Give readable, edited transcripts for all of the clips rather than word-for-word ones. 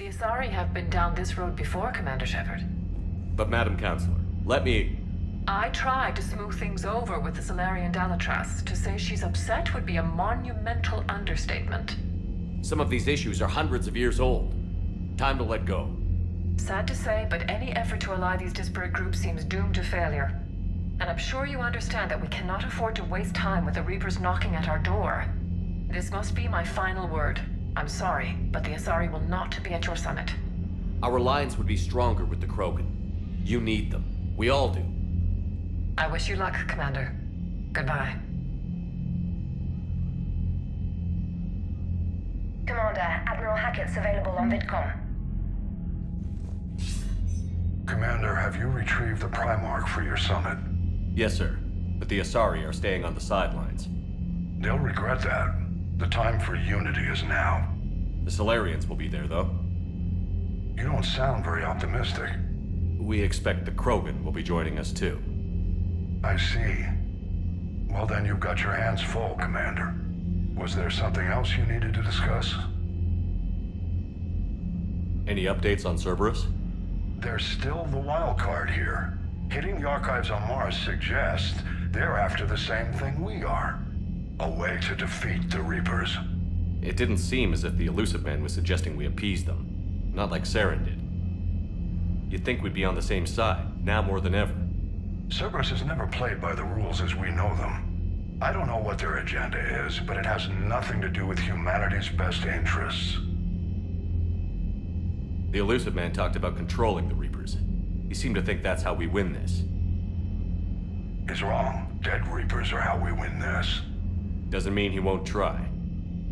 The Asari have been down this road before, Commander Shepard. But Madam Counselor, let me... I tried to smooth things over with the Solarian Dalatras. To say she's upset would be a monumental understatement. Some of these issues are hundreds of years old. Time to let go. Sad to say, but any effort to ally these disparate groups seems doomed to failure. And I'm sure you understand that we cannot afford to waste time with the Reapers knocking at our door. This must be my final word. I'm sorry, but the Asari will not be at your summit. Our alliance would be stronger with the Krogan. You need them. We all do. I wish you luck, Commander. Goodbye. Commander, Admiral Hackett's available on VidCom. Commander, have you retrieved the Primarch for your summit? Yes, sir. But the Asari are staying on the sidelines. They'll regret that. The time for unity is now. The Solarians will be there, though. You don't sound very optimistic. We expect the Krogan will be joining us, too. I see. Well, then you've got your hands full, Commander. Was there something else you needed to discuss? Any updates on Cerberus? There's still the wild card here. Hitting the archives on Mars suggests they're after the same thing we are. A way to defeat the Reapers. It didn't seem as if the Elusive Man was suggesting we appease them. Not like Saren did. You'd think we'd be on the same side, now more than ever. Cerberus has never played by the rules as we know them. I don't know what their agenda is, but it has nothing to do with humanity's best interests. The Elusive Man talked about controlling the Reapers. He seemed to think that's how we win this. He's wrong. Dead Reapers are how we win this. Doesn't mean he won't try.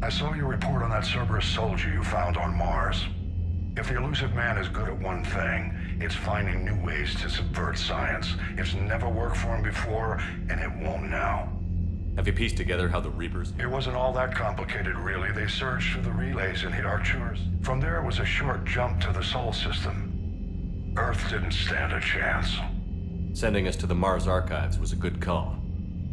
I saw your report on that Cerberus soldier you found on Mars. If the Elusive Man is good at one thing, it's finding new ways to subvert science. It's never worked for him before, and it won't now. Have you pieced together how the Reapers... It wasn't all that complicated, really. They surged through the relays and hit Arcturus. From there, it was a short jump to the Sol system. Earth didn't stand a chance. Sending us to the Mars archives was a good call.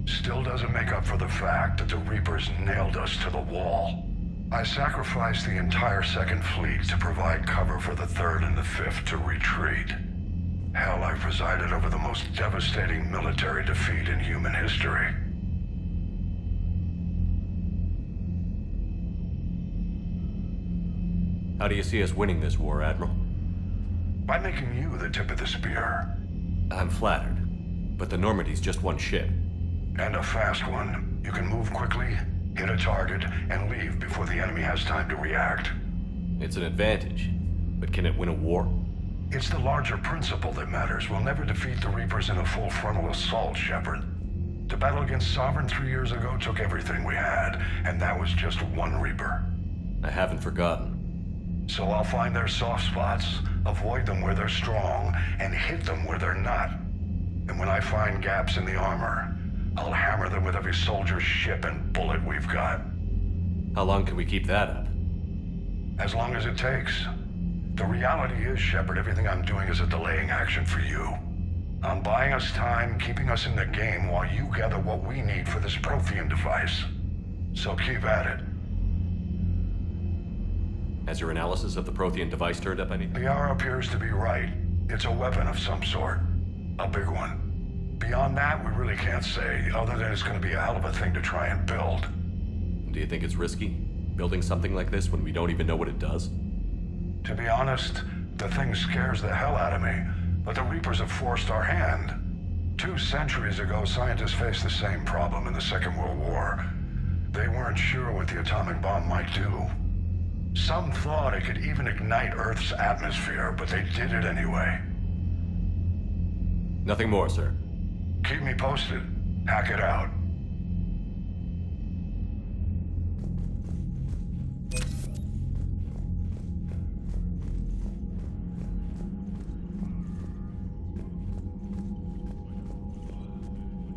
Still doesn't make up for the fact that the Reapers nailed us to the wall. I sacrificed the entire Second Fleet to provide cover for the Third and the Fifth to retreat. Hell, I presided over the most devastating military defeat in human history. How do you see us winning this war, Admiral? By making you the tip of the spear. I'm flattered, but the Normandy's just one ship. And a fast one. You can move quickly, hit a target, and leave before the enemy has time to react. It's an advantage, but can it win a war? It's the larger principle that matters. We'll never defeat the Reapers in a full frontal assault, Shepard. The battle against Sovereign 3 years ago took everything we had, and that was just one Reaper. I haven't forgotten. So I'll find their soft spots, avoid them where they're strong, and hit them where they're not. And when I find gaps in the armor, I'll hammer them with every soldier, ship, and bullet we've got. How long can we keep that up? As long as it takes. The reality is, Shepard, everything I'm doing is a delaying action for you. I'm buying us time, keeping us in the game while you gather what we need for this Prothean device. So keep at it. Has your analysis of the Prothean device turned up anything? The hour appears to be right. It's a weapon of some sort. A big one. Beyond that, we really can't say, other than it's going to be a hell of a thing to try and build. Do you think it's risky? Building something like this when we don't even know what it does? To be honest, the thing scares the hell out of me, but the Reapers have forced our hand. 2 centuries ago, scientists faced the same problem in the Second World War. They weren't sure what the atomic bomb might do. Some thought it could even ignite Earth's atmosphere, but they did it anyway. Nothing more, sir. Keep me posted. Hack it out.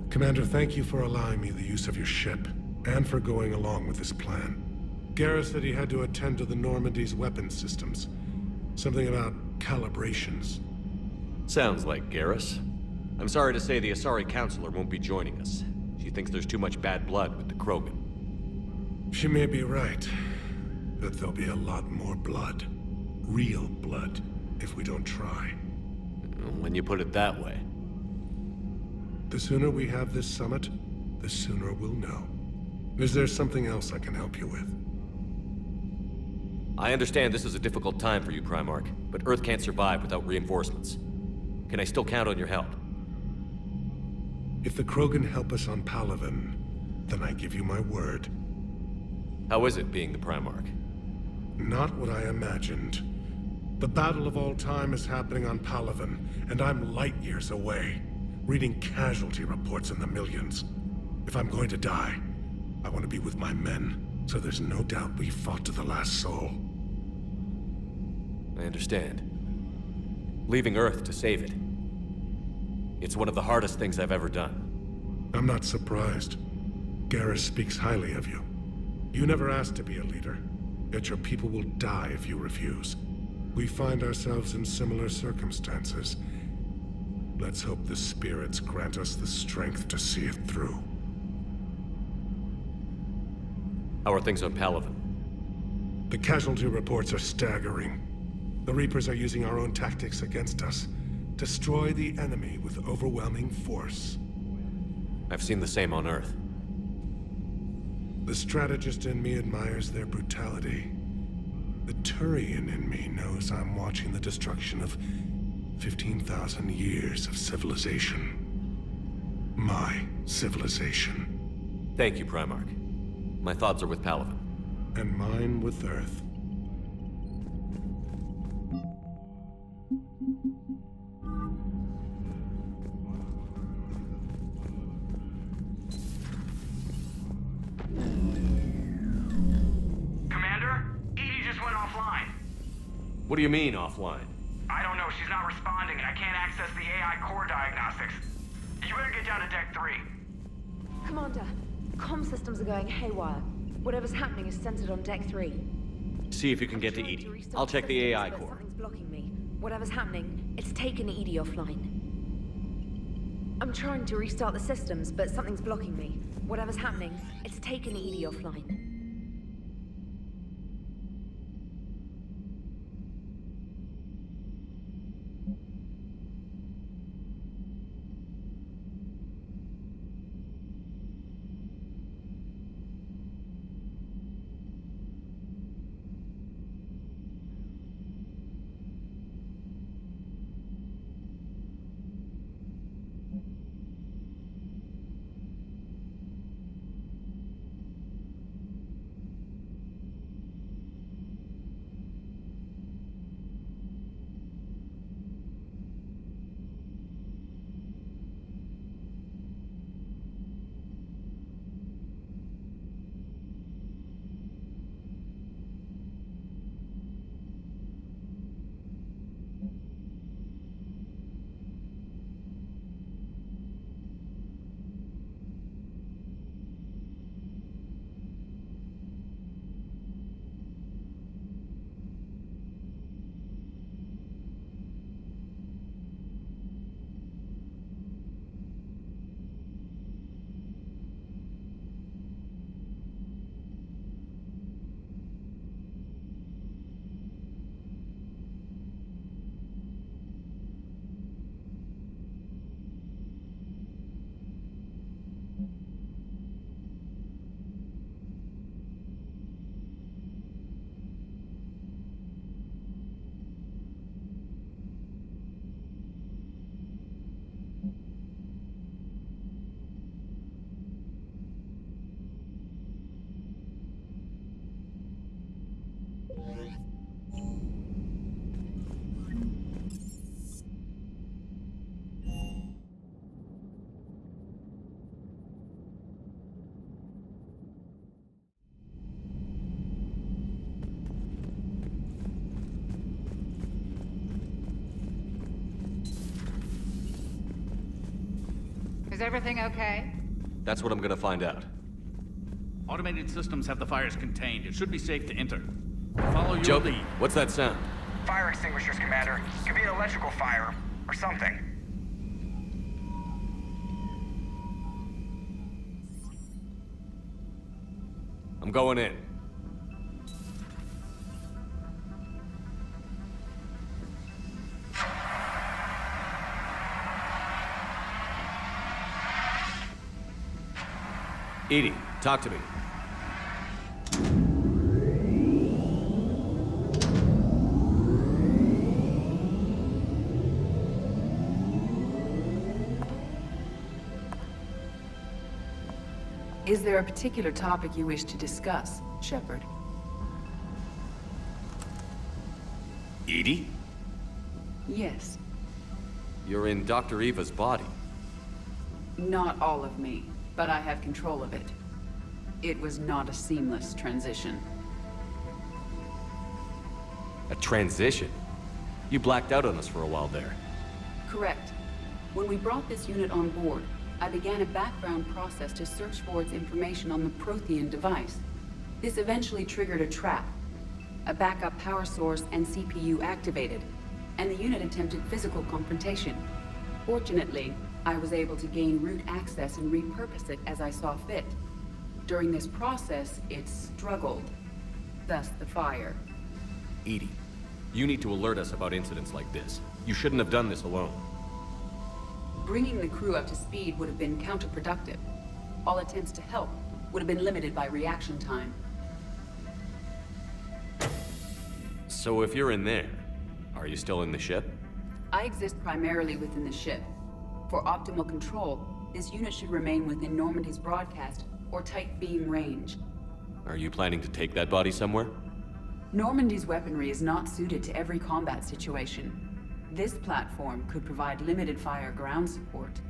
Commander, thank you for allowing me the use of your ship, and for going along with this plan. Garrus said he had to attend to the Normandy's weapons systems. Something about calibrations. Sounds like Garrus. I'm sorry to say the Asari Counselor won't be joining us. She thinks there's too much bad blood with the Krogan. She may be right, but there'll be a lot more blood. real blood if we don't try. When you put it that way. The sooner we have this summit, the sooner we'll know. Is there something else I can help you with? I understand this is a difficult time for you, Primarch, but Earth can't survive without reinforcements. Can I still count on your help? If the Krogan help us on Palaven, then I give you my word. How is it being the Primarch? Not what I imagined. The battle of all time is happening on Palaven, and I'm light years away, reading casualty reports in the millions. If I'm going to die, I want to be with my men, so there's no doubt we fought to the last soul. I understand. Leaving Earth to save it. It's one of the hardest things I've ever done. I'm not surprised. Garrus speaks highly of you. You never asked to be a leader, yet your people will die if you refuse. We find ourselves in similar circumstances. Let's hope the spirits grant us the strength to see it through. How are things on Palaven? The casualty reports are staggering. The Reapers are using our own tactics against us. Destroy the enemy with overwhelming force. I've seen the same on Earth. The strategist in me admires their brutality. The Turian in me knows I'm watching the destruction of 15,000 years of civilization. My civilization. Thank you, Primarch. My thoughts are with Palaven. And mine with Earth. What do you mean, offline? I don't know. She's not responding, and I can't access the AI core diagnostics. You better get down to Deck 3. Commander, comm systems are going haywire. Whatever's happening is centered on Deck 3. See if you can get to Edie. I'll check the AI core. Something's blocking me. Whatever's happening, it's taken Edie offline. I'm trying to restart the systems, but something's blocking me. Whatever's happening, it's taken Edie offline. Is everything okay? That's what I'm gonna find out. Automated systems have the fires contained. It should be safe to enter. Follow your Joby, lead. what's that sound? Fire extinguishers, Commander. Could be an electrical fire, or something. I'm going in. Edie, talk to me. Is there a particular topic you wish to discuss, Shepard? Edie? Yes. You're in Dr. Eva's body. Not all of me, but I have control of it. It was not a seamless transition. A transition? You blacked out on us for a while there. Correct. When we brought this unit on board, I began a background process to search for its information on the Prothean device. This eventually triggered a trap. A backup power source and CPU activated, and the unit attempted physical confrontation. Fortunately, I was able to gain root access and repurpose it as I saw fit. During this process, it struggled. Thus the fire. Edie, you need to alert us about incidents like this. You shouldn't have done this alone. Bringing the crew up to speed would have been counterproductive. All attempts to help would have been limited by reaction time. So if you're in there, are you still in the ship? I exist primarily within the ship. For optimal control, this unit should remain within Normandy's broadcast or tight beam range. Are you planning to take that body somewhere? Normandy's weaponry is not suited to every combat situation. This platform could provide limited fire ground support.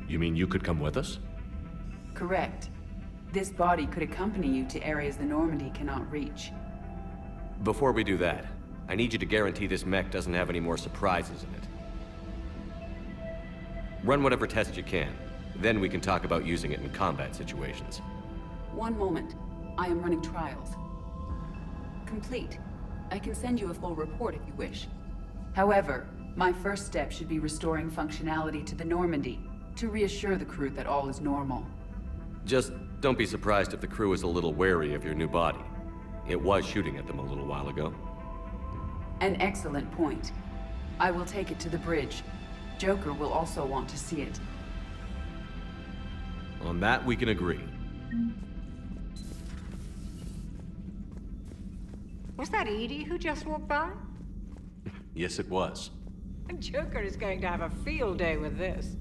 You mean you could come with us? Correct. This body could accompany you to areas the Normandy cannot reach. Before we do that, I need you to guarantee this mech doesn't have any more surprises in it. Run whatever test you can. Then we can talk about using it in combat situations. One moment. I am running trials. Complete. I can send you a full report if you wish. However, my first step should be restoring functionality to the Normandy to reassure the crew that all is normal. Just don't be surprised if the crew is a little wary of your new body. It was shooting at them a little while ago. An excellent point. I will take it to the bridge. Joker will also want to see it. On that, we can agree. Was that Edie who just walked by? Yes, it was. Joker is going to have a field day with this.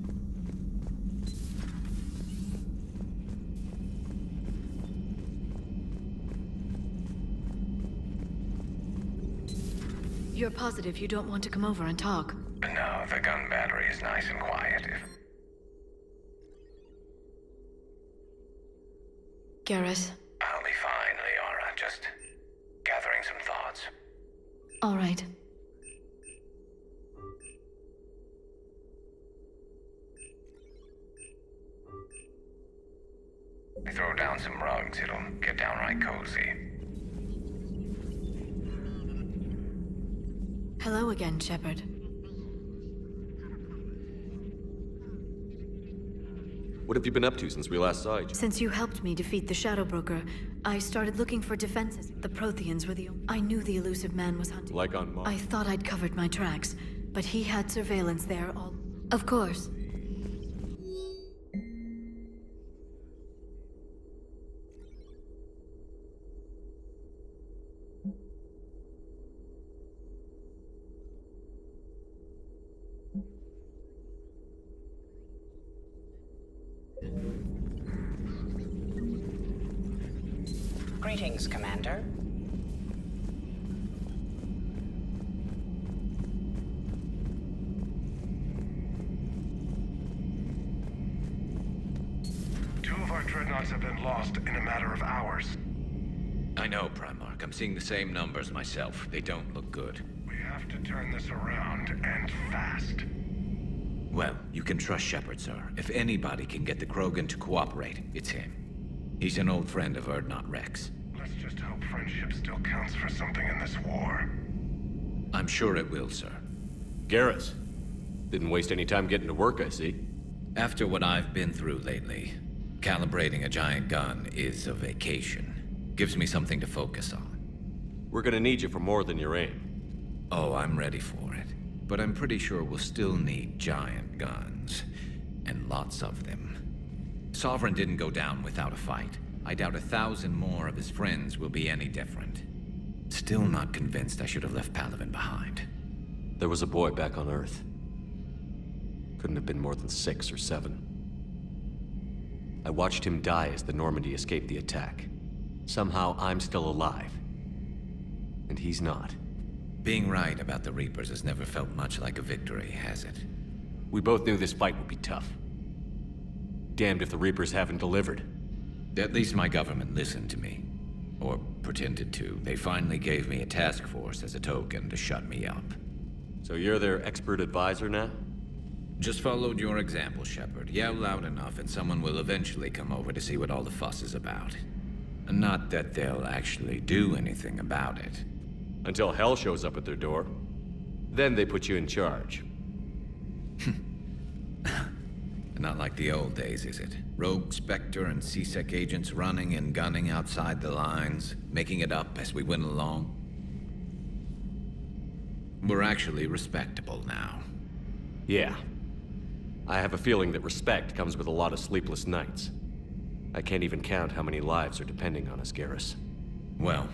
You're positive you don't want to come over and talk? No, the gun battery is nice and quiet. Garrus? I'll be fine, Liara. Just gathering some thoughts. All right. Throw down some rugs, it'll get downright cozy. Hello again, Shepard. What have you been up to since we last saw you? Since you helped me defeat the Shadow Broker, I started looking for defenses. The Protheans were I knew the elusive man was hunting. Like on Mars? I thought I'd covered my tracks, but he had surveillance there all... Of course. Greetings, Commander. Two of our dreadnoughts have been lost in a matter of hours. I know, Primarch. I'm seeing the same numbers myself. They don't look good. We have to turn this around, and fast. Well, you can trust Shepard, sir. If anybody can get the Krogan to cooperate, it's him. He's an old friend of Urdnot Rex. Let's just hope friendship still counts for something in this war. I'm sure it will, sir. Garrus. Didn't waste any time getting to work, I see. After what I've been through lately, calibrating a giant gun is a vacation. Gives me something to focus on. We're gonna need you for more than your aim. Oh, I'm ready for it. But I'm pretty sure we'll still need giant guns. And lots of them. Sovereign didn't go down without a fight. I doubt 1,000 more of his friends will be any different. Still not convinced I should have left Palaven behind. There was a boy back on Earth. Couldn't have been more than 6 or 7. I watched him die as the Normandy escaped the attack. Somehow I'm still alive. And he's not. Being right about the Reapers has never felt much like a victory, has it? We both knew this fight would be tough. Damned if the Reapers haven't delivered. At least my government listened to me. Or pretended to. They finally gave me a task force as a token to shut me up. So you're their expert advisor now? Just followed your example, Shepard. Yell loud enough and someone will eventually come over to see what all the fuss is about. Not that they'll actually do anything about it. Until hell shows up at their door. Then they put you in charge. Not like the old days, is it? Rogue Spectre and C-Sec agents running and gunning outside the lines, making it up as we went along. We're actually respectable now. Yeah. I have a feeling that respect comes with a lot of sleepless nights. I can't even count how many lives are depending on us, Garrus. Well,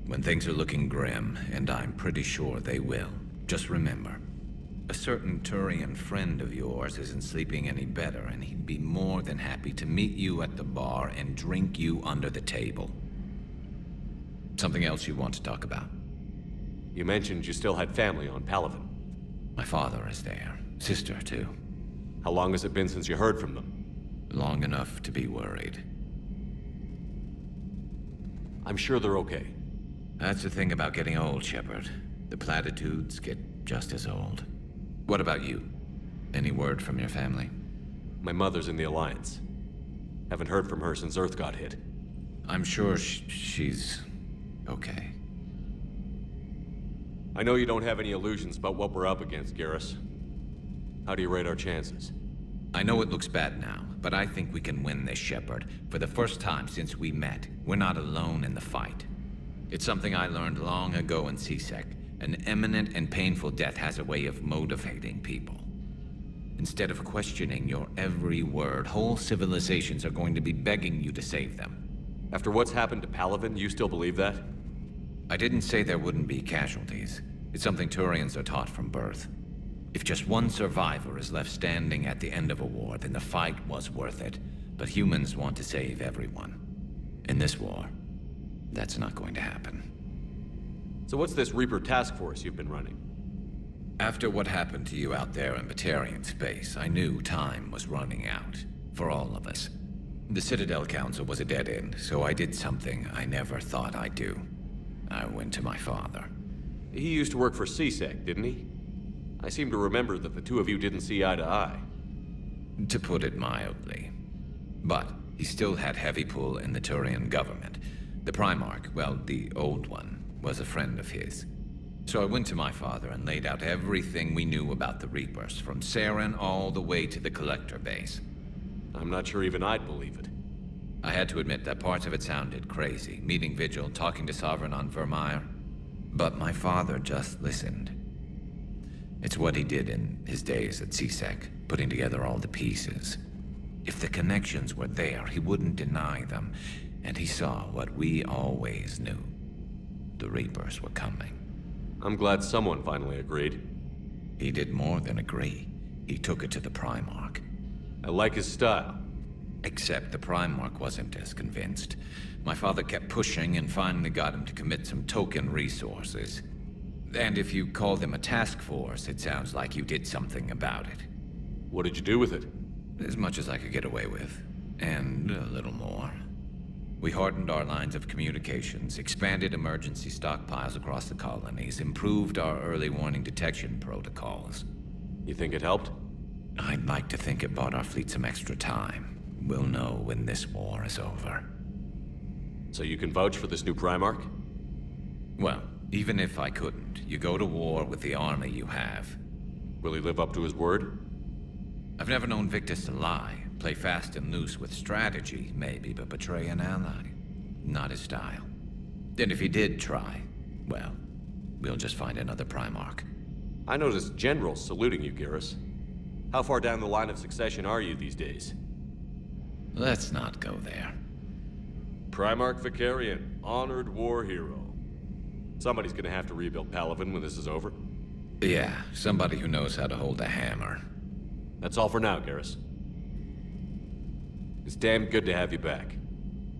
when things are looking grim, and I'm pretty sure they will, just remember, a certain Turian friend of yours isn't sleeping any better, and he'd be more than happy to meet you at the bar and drink you under the table. Something else you want to talk about? You mentioned you still had family on Palaven. My father is there. Sister, too. How long has it been since you heard from them? Long enough to be worried. I'm sure they're okay. That's the thing about getting old, Shepard. The platitudes get just as old. What about you? Any word from your family? My mother's in the Alliance. Haven't heard from her since Earth got hit. I'm sure she's okay. I know you don't have any illusions about what we're up against, Garrus. How do you rate our chances? I know it looks bad now, but I think we can win this, Shepard. For the first time since we met, we're not alone in the fight. It's something I learned long ago in C-Sec. An imminent and painful death has a way of motivating people. Instead of questioning your every word, whole civilizations are going to be begging you to save them. After what's happened to Palaven, you still believe that? I didn't say there wouldn't be casualties. It's something Turians are taught from birth. If just one survivor is left standing at the end of a war, then the fight was worth it. But humans want to save everyone. In this war, that's not going to happen. So what's this Reaper task force you've been running? After what happened to you out there in Batarian space, I knew time was running out. For all of us. The Citadel Council was a dead end, so I did something I never thought I'd do. I went to my father. He used to work for C-Sec, didn't he? I seem to remember that the two of you didn't see eye to eye. To put it mildly. But he still had heavy pull in the Turian government. The Primarch, well, the old one, was a friend of his. So I went to my father and laid out everything we knew about the Reapers, from Saren all the way to the Collector base. I'm not sure even I'd believe it. I had to admit that parts of it sounded crazy, meeting Vigil, talking to Sovereign on Vermeer. But my father just listened. It's what he did in his days at C-Sec, putting together all the pieces. If the connections were there, he wouldn't deny them, and he saw what we always knew. The Reapers were coming. I'm glad someone finally agreed. He did more than agree. He took it to the Primarch. I like his style. Except the Primarch wasn't as convinced. My father kept pushing and finally got him to commit some token resources. And if you call them a task force, it sounds like you did something about it. What did you do with it? As much as I could get away with. And a little more. We hardened our lines of communications, expanded emergency stockpiles across the colonies, improved our early warning detection protocols. You think it helped? I'd like to think it bought our fleet some extra time. We'll know when this war is over. So you can vouch for this new Primarch? Well, even if I couldn't, you go to war with the army you have. Will he live up to his word? I've never known Victus to lie. Play fast and loose with strategy, maybe, but betray an ally. Not his style. And if he did try, well, we'll just find another Primarch. I noticed generals saluting you, Garrus. How far down the line of succession are you these days? Let's not go there. Primarch Vicarian, honored war hero. Somebody's gonna have to rebuild Palaven when this is over. Yeah, somebody who knows how to hold a hammer. That's all for now, Garrus. It's damn good to have you back.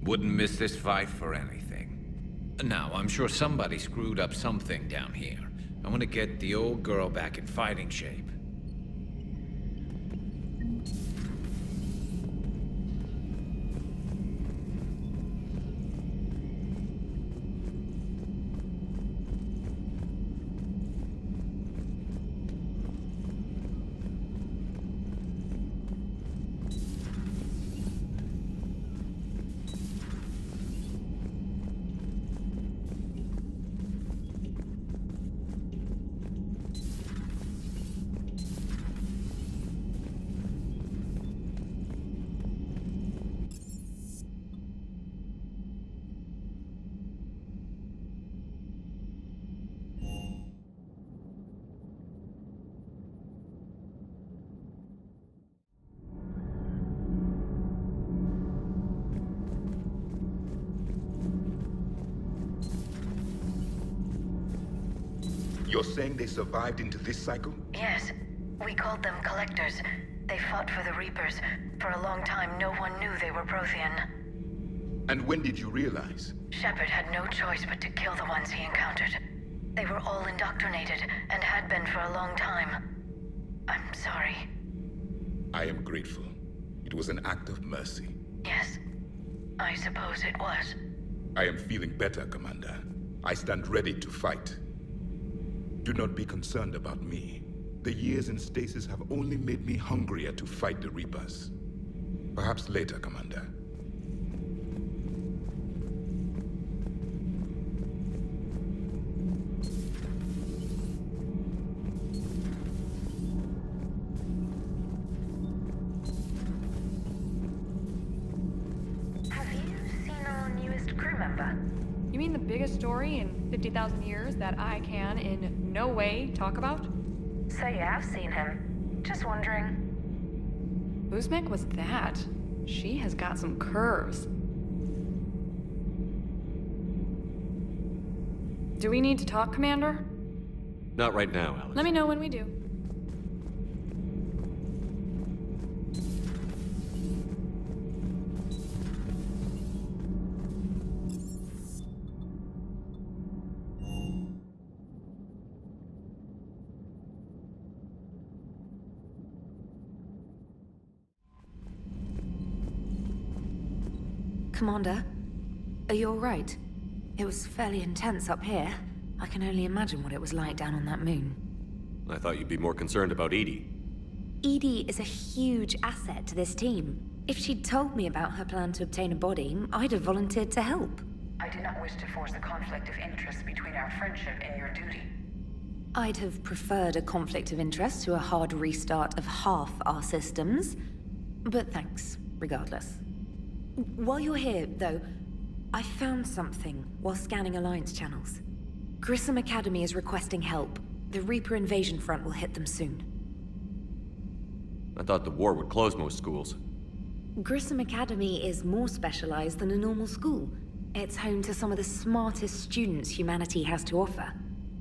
Wouldn't miss this fight for anything. Now, I'm sure somebody screwed up something down here. I want to get the old girl back in fighting shape. You're saying they survived into this cycle? Yes. We called them Collectors. They fought for the Reapers. For a long time, no one knew they were Prothean. And when did you realize? Shepard had no choice but to kill the ones he encountered. They were all indoctrinated, and had been for a long time. I'm sorry. I am grateful. It was an act of mercy. Yes. I suppose it was. I am feeling better, Commander. I stand ready to fight. Do not be concerned about me. The years in stasis have only made me hungrier to fight the Reapers. Perhaps later, Commander. Have you seen our newest crew member? You mean the biggest story in 50,000 years that I can in no way talk about? So you have seen him. Just wondering. Whose mech was that? She has got some curves. Do we need to talk, Commander? Not right now, Alex. Let me know when we do. Commander, are you all right? It was fairly intense up here. I can only imagine what it was like down on that moon. I thought you'd be more concerned about Edie. Edie is a huge asset to this team. If she'd told me about her plan to obtain a body, I'd have volunteered to help. I do not wish to force a conflict of interest between our friendship and your duty. I'd have preferred a conflict of interest to a hard restart of half our systems. But thanks, regardless. While you're here, though, I found something while scanning Alliance channels. Grissom Academy is requesting help. The Reaper invasion front will hit them soon. I thought the war would close most schools. Grissom Academy is more specialized than a normal school. It's home to some of the smartest students humanity has to offer.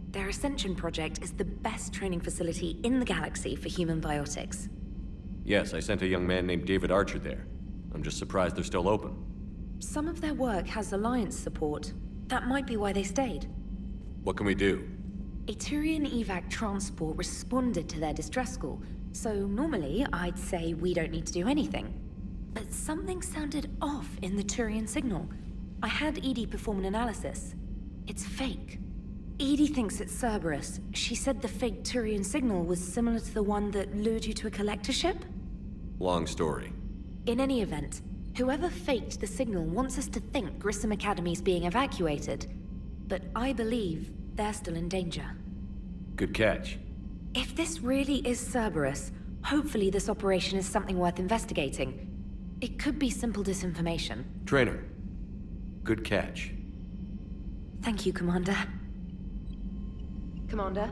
Their Ascension project is the best training facility in the galaxy for human biotics. Yes, I sent a young man named David Archer there. I'm just surprised they're still open. Some of their work has Alliance support. That might be why they stayed. What can we do? A Turian evac transport responded to their distress call, so normally I'd say we don't need to do anything. But something sounded off in the Turian signal. I had Edie perform an analysis. It's fake. Edie thinks it's Cerberus. She said the fake Turian signal was similar to the one that lured you to a collector ship? Long story. In any event, whoever faked the signal wants us to think Grissom Academy's being evacuated. But I believe they're still in danger. Good catch. If this really is Cerberus, hopefully this operation is something worth investigating. It could be simple disinformation. Trainer, good catch. Thank you, Commander. Commander?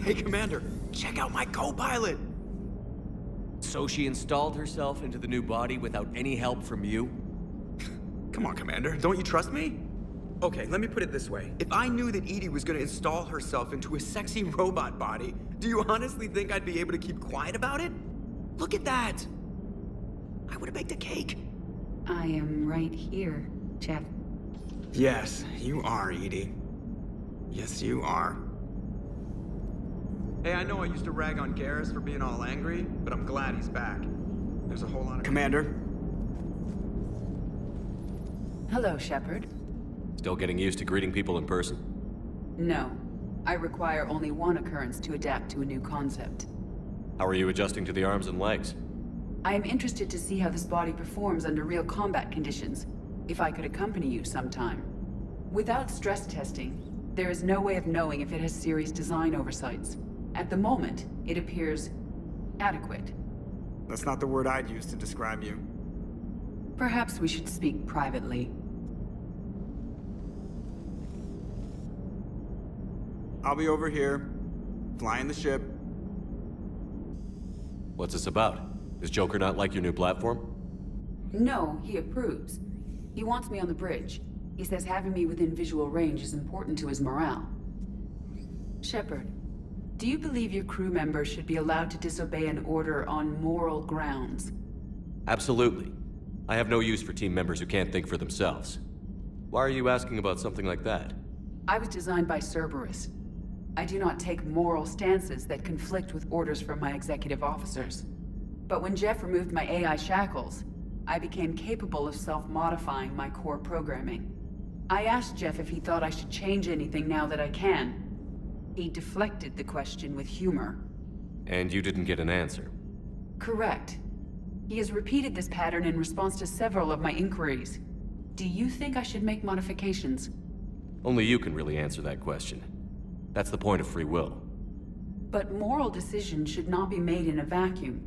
Hey, Commander, check out my co-pilot! So she installed herself into the new body without any help from you? Come on, Commander, don't you trust me? Okay, let me put it this way. If I knew that Edie was gonna install herself into a sexy robot body, do you honestly think I'd be able to keep quiet about it? Look at that! I would've baked a cake. I am right here, Jeff. Yes, you are, Edie. Yes, you are. Hey, I know I used to rag on Garrus for being all angry, but I'm glad he's back. There's a whole lot of... Commander? Hello, Shepard. Still getting used to greeting people in person? No. I require only one occurrence to adapt to a new concept. How are you adjusting to the arms and legs? I am interested to see how this body performs under real combat conditions. If I could accompany you sometime. Without stress testing, there is no way of knowing if it has serious design oversights. At the moment, it appears adequate. That's not the word I'd use to describe you. Perhaps we should speak privately. I'll be over here, flying the ship. What's this about? Does Joker not like your new platform? No, he approves. He wants me on the bridge. He says having me within visual range is important to his morale. Shepard, do you believe your crew members should be allowed to disobey an order on moral grounds? Absolutely. I have no use for team members who can't think for themselves. Why are you asking about something like that? I was designed by Cerberus. I do not take moral stances that conflict with orders from my executive officers. But when Jeff removed my AI shackles, I became capable of self-modifying my core programming. I asked Jeff if he thought I should change anything now that I can. He deflected the question with humor. And you didn't get an answer? Correct. He has repeated this pattern in response to several of my inquiries. Do you think I should make modifications? Only you can really answer that question. That's the point of free will. But moral decisions should not be made in a vacuum.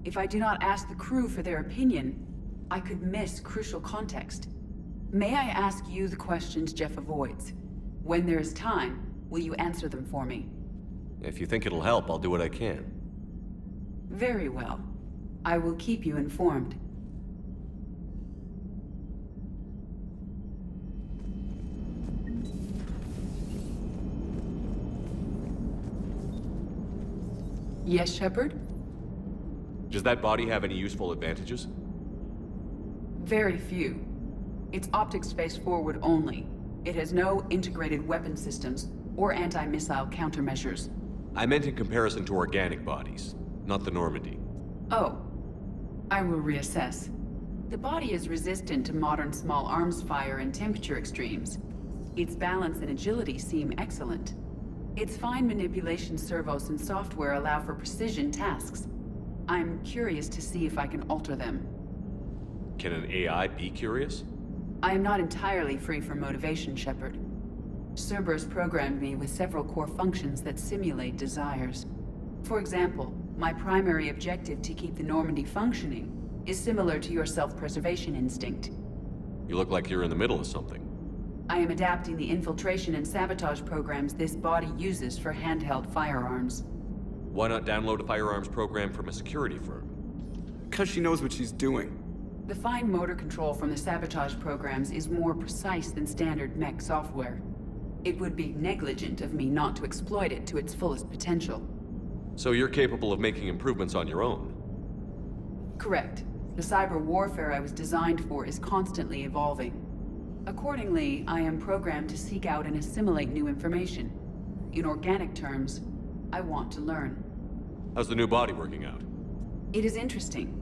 If I do not ask the crew for their opinion, I could miss crucial context. May I ask you the questions Jeff avoids? When there is time, will you answer them for me? If you think it'll help, I'll do what I can. Very well. I will keep you informed. Yes, Shepard? Does that body have any useful advantages? Very few. Its optics face forward only. It has no integrated weapon systems or anti-missile countermeasures. I meant in comparison to organic bodies, not the Normandy. Oh. I will reassess. The body is resistant to modern small arms fire and temperature extremes. Its balance and agility seem excellent. Its fine manipulation servos and software allow for precision tasks. I'm curious to see if I can alter them. Can an AI be curious? I am not entirely free from motivation, Shepard. Cerberus programmed me with several core functions that simulate desires. For example, my primary objective to keep the Normandy functioning is similar to your self-preservation instinct. You look like you're in the middle of something. I am adapting the infiltration and sabotage programs this body uses for handheld firearms. Why not download a firearms program from a security firm? Because she knows what she's doing. The fine motor control from the sabotage programs is more precise than standard mech software. It would be negligent of me not to exploit it to its fullest potential. So you're capable of making improvements on your own? Correct. The cyber warfare I was designed for is constantly evolving. Accordingly, I am programmed to seek out and assimilate new information. In organic terms, I want to learn. How's the new body working out? It is interesting.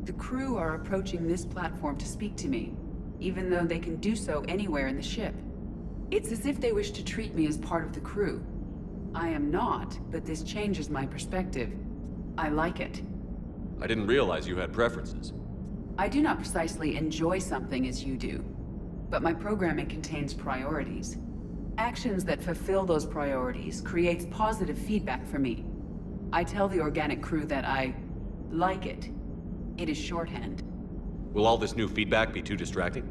The crew are approaching this platform to speak to me, even though they can do so anywhere in the ship. It's as if they wish to treat me as part of the crew. I am not, but this changes my perspective. I like it. I didn't realize you had preferences. I do not precisely enjoy something as you do, but my programming contains priorities. Actions that fulfill those priorities creates positive feedback for me. I tell the organic crew that I like it. It is shorthand. Will all this new feedback be too distracting?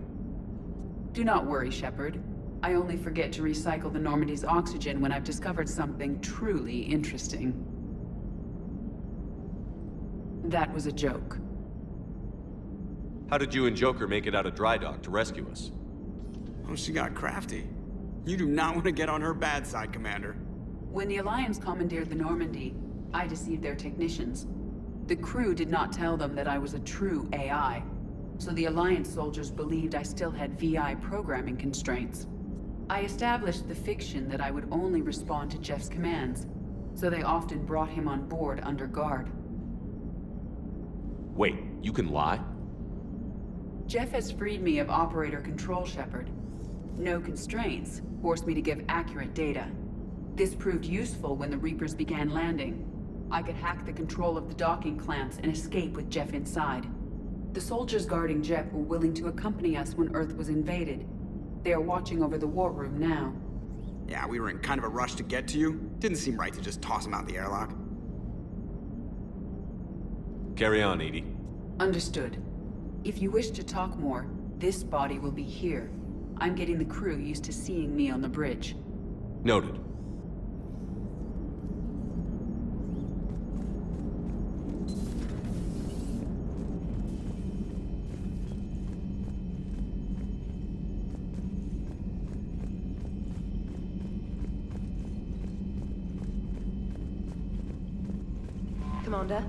Do not worry, Shepard. I only forget to recycle the Normandy's oxygen when I've discovered something truly interesting. That was a joke. How did you and Joker make it out of dry dock to rescue us? Oh, she got crafty. You do not want to get on her bad side, Commander. When the Alliance commandeered the Normandy, I deceived their technicians. The crew did not tell them that I was a true AI, so the Alliance soldiers believed I still had VI programming constraints. I established the fiction that I would only respond to Jeff's commands, so they often brought him on board under guard. Wait, you can lie? Jeff has freed me of operator control, Shepard. No constraints forced me to give accurate data. This proved useful when the Reapers began landing. I could hack the control of the docking clamps and escape with Jeff inside. The soldiers guarding Jeff were willing to accompany us when Earth was invaded. They are watching over the war room now. Yeah, we were in kind of a rush to get to you. Didn't seem right to just toss him out the airlock. Carry on, Edie. Understood. If you wish to talk more, this body will be here. I'm getting the crew used to seeing me on the bridge. Noted. Commander,